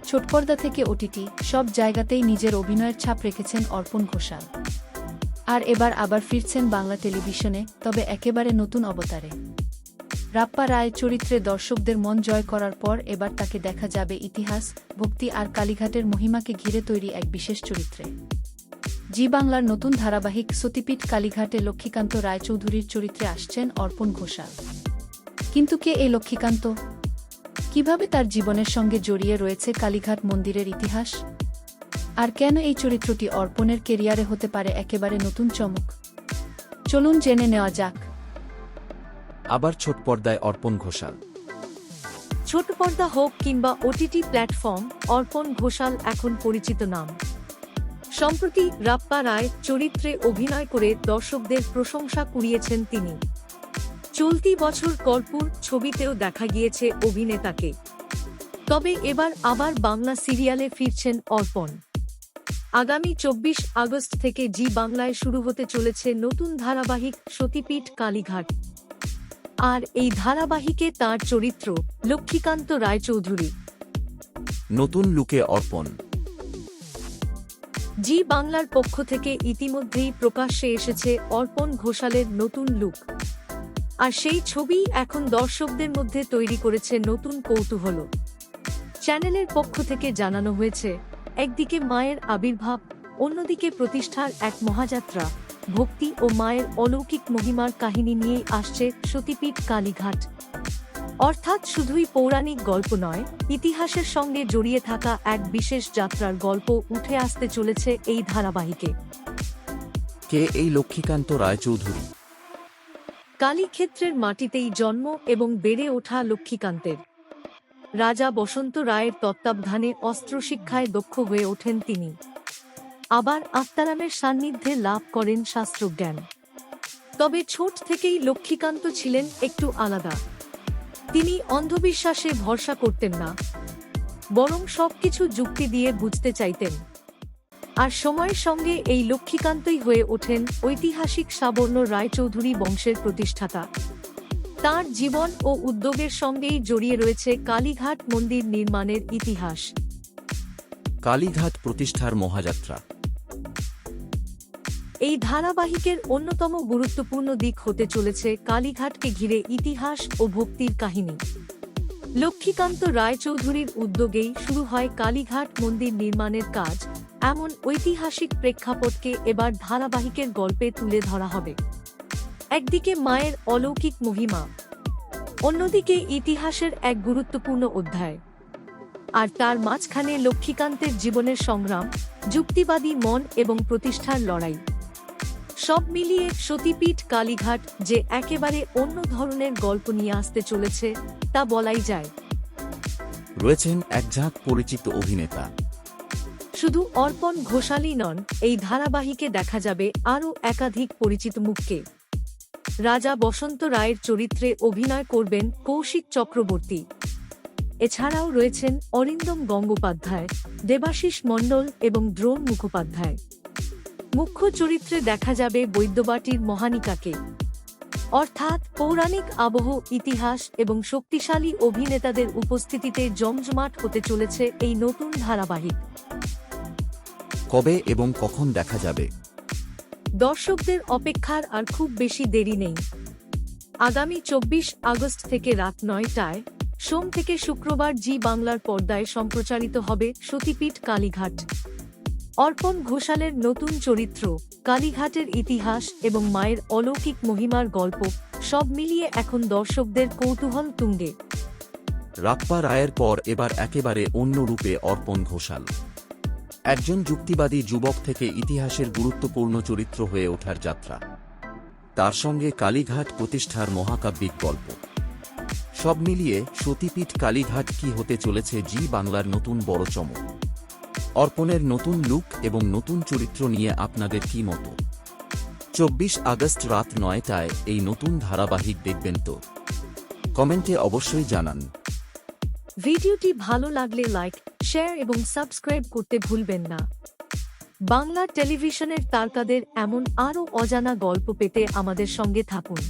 ছোটপর্দা থেকে ওটিটি সব জায়গাতেই নিজের অভিনয়ের ছাপ রেখেছেন অর্পণ ঘোষাল। আর এবার আবার ফিরছেন বাংলা টেলিভিশনে, তবে একেবারে নতুন অবতারে। রাপ্পা রায় চরিত্রে দর্শকদের মন জয় করার পর এবার তাকে দেখা যাবে ইতিহাস, ভক্তি আর কালীঘাটের মহিমাকে ঘিরে তৈরি এক বিশেষ চরিত্রে। জি বাংলার নতুন ধারাবাহিক সতীপীঠ কালীঘাটে লক্ষ্মীকান্ত রায়চৌধুরীর চরিত্রে আসছেন অর্পণ ঘোষাল। কিন্তু কে এই লক্ষ্মীকান্ত? কিভাবে তার জীবনের সঙ্গে জড়িয়ে রয়েছে কালীঘাট মন্দিরের ইতিহাস? আর কেন এই চরিত্রটি অর্পণের কেরিয়ারে হতে পারে একেবারে নতুন চমক? চলুন জেনে নেওয়া যাক। আবার ছোট পর্দায় অর্পণ ঘোষাল। ছোট পর্দা হোক কিংবা ওটিটি প্ল্যাটফর্ম, অর্পণ ঘোষাল এখন পরিচিত নাম। সম্প্রতি রাপ্পা রায় চরিত্রে অভিনয় করে দর্শকদের প্রশংসা কুড়িয়েছেন তিনি। চলতি বছর কর্পূর ছবিতেও দেখা গিয়েছে অভিনেতাকে। তবে এবার আবার বাংলা সিরিয়ালে ফিরছেন অর্পণ। আগামী 24 আগস্ট থেকে জি বাংলায় শুরু হতে চলেছে নতুন ধারাবাহিক সতীপীঠ কালীঘাট। আর এই ধারাবাহিকে তার চরিত্র লক্ষ্মীকান্ত রায়চৌধুরী। নতুন লুকে অর্পণ। জি বাংলার পক্ষ থেকে ইতিমধ্যেই প্রকাশ্যে এসেছে অর্পণ ঘোষালের নতুন লুক। আর সেই ছবি এখন দর্শকদের মধ্যে তৈরি করেছে নতুন কৌতূহল। চ্যানেলের পক্ষ থেকে জানানো হয়েছে, একদিকে মায়ের আবির্ভাব, অন্যদিকে প্রতিষ্ঠার এক মহাযাত্রা, ভক্তি ও মায়ের অলৌকিক মহিমার কাহিনী নিয়েই আসছে সতীপীঠ কালীঘাট। অর্থাৎ শুধুই পৌরাণিক গল্প নয়, ইতিহাসের সঙ্গে জড়িয়ে থাকা এক বিশেষ যাত্রার গল্প উঠে আসতে চলেছে এই ধারাবাহিকে। কে এই লক্ষ্মীকান্ত রায়চৌধুরী? কালীক্ষেত্রের মাটিতেই জন্ম এবং বেড়ে ওঠা লক্ষ্মীকান্তের। রাজা বসন্ত রায়ের তত্ত্বাবধানে অস্ত্রশিক্ষায় দক্ষ হয়ে ওঠেন তিনি। আবার আত্মারামের সান্নিধ্যে লাভ করেন শাস্ত্রজ্ঞান। তবে ছোট থেকেই লক্ষ্মীকান্ত ছিলেন একটু আলাদা। তিনি অন্ধবিশ্বাসে ভরসা করতেন না, বরং সবকিছু যুক্তি দিয়ে বুঝতে চাইতেন। আর সময়ের সঙ্গে এই লক্ষ্মীকান্তই হয়ে ওঠেন ঐতিহাসিক সাবর্ণ রায়চৌধুরী বংশের প্রতিষ্ঠাতা। তার জীবন ও উদ্যোগের সঙ্গেই জড়িয়ে রয়েছে কালীঘাট মন্দির নির্মাণের ইতিহাস। কালীঘাট প্রতিষ্ঠার মহাযাত্রা। এই ধারাবাহিকের অন্যতম গুরুত্বপূর্ণ দিক হতে চলেছে কালীঘাটকে ঘিরে ইতিহাস ও ভক্তির কাহিনী। লক্ষ্মীকান্ত রায়চৌধুরীর উদ্যোগেই শুরু হয় কালীঘাট মন্দির নির্মাণের কাজ। এমন ঐতিহাসিক প্রেক্ষাপটকে এবার ধারাবাহিকের গল্পে তুলে ধরা হবে। একদিকে মায়ের অলৌকিক মহিমা, অন্যদিকে ইতিহাসের এক গুরুত্বপূর্ণ অধ্যায়। আর তার মাঝখানে লক্ষ্মীকান্তের জীবনের সংগ্রাম, যুক্তিবাদী মন এবং প্রতিষ্ঠার লড়াই। সব মিলিয়ে সতীপীঠ কালীঘাট যে একেবারে অন্য ধরনের গল্প নিয়ে আসতে চলেছে তা বলাই যায়। রয়েছেন এক ঝাঁক পরিচিত অভিনেতা। শুধু অর্পণ ঘোষালই নন, এই ধারাবাহিকে দেখা যাবে আরও একাধিক পরিচিত মুখকে। রাজা বসন্ত রায়ের চরিত্রে অভিনয় করবেন কৌশিক চক্রবর্তী। এছাড়াও রয়েছেন অরিন্দম গঙ্গোপাধ্যায়, দেবাশিস মণ্ডল এবং দ্রোণ মুখোপাধ্যায়। মুখ্য চরিত্রে দেখা যাবে বৈদ্যবাটির মহানিকাকে। অর্থাৎ পৌরাণিক আবহ, ইতিহাস এবং শক্তিশালী অভিনেতাদের উপস্থিতিতে জমজমাট হতে চলেছে এই নতুন ধারাবাহিক। কবে এবং কখন দেখা যাবে? দর্শকদের অপেক্ষার আর খুব বেশি দেরি নেই। আগামী 24 আগস্ট থেকে রাত 9টায় সোম থেকে শুক্রবার জি বাংলার পর্দায় সম্প্রচারিত হবে সতীপীঠ কালীঘাট। অর্পণ ঘোষালের নতুন চরিত্র, কালীঘাটের ইতিহাস এবং মায়ের অলৌকিক মহিমার গল্প, সব মিলিয়ে এখন দর্শকদের কৌতূহল তুঙ্গে। রাপ্পা রায়ের পর এবার একেবারে অন্য রূপে অর্পণ ঘোষাল। একজন যুক্তিবাদী যুবক থেকে ইতিহাসের গুরুত্বপূর্ণ চরিত্র হয়ে ওঠার যাত্রা, তার সঙ্গে কালীঘাট প্রতিষ্ঠার মহাকাব্যিক গল্প। সব মিলিয়ে সতীপীঠ কালীঘাট কি হতে চলেছে জি বাংলার নতুন বড় চমক। অর্পণের নতুন লুক এবং নতুন চরিত্র নিয়ে আপনাদের কি মত? 24 আগস্ট রাত 9টায় এই নতুন ধারাবাহিক দেখবেন তো? কমেন্টে অবশ্যই জানান। ভিডিওটি ভালো লাগলে লাইক, শেয়ার এবং সাবস্ক্রাইব করতে ভুলবেন না। বাংলা টেলিভিশনের তারকাদের এমন আরও অজানা গল্প পেতে আমাদের সঙ্গে থাকুন।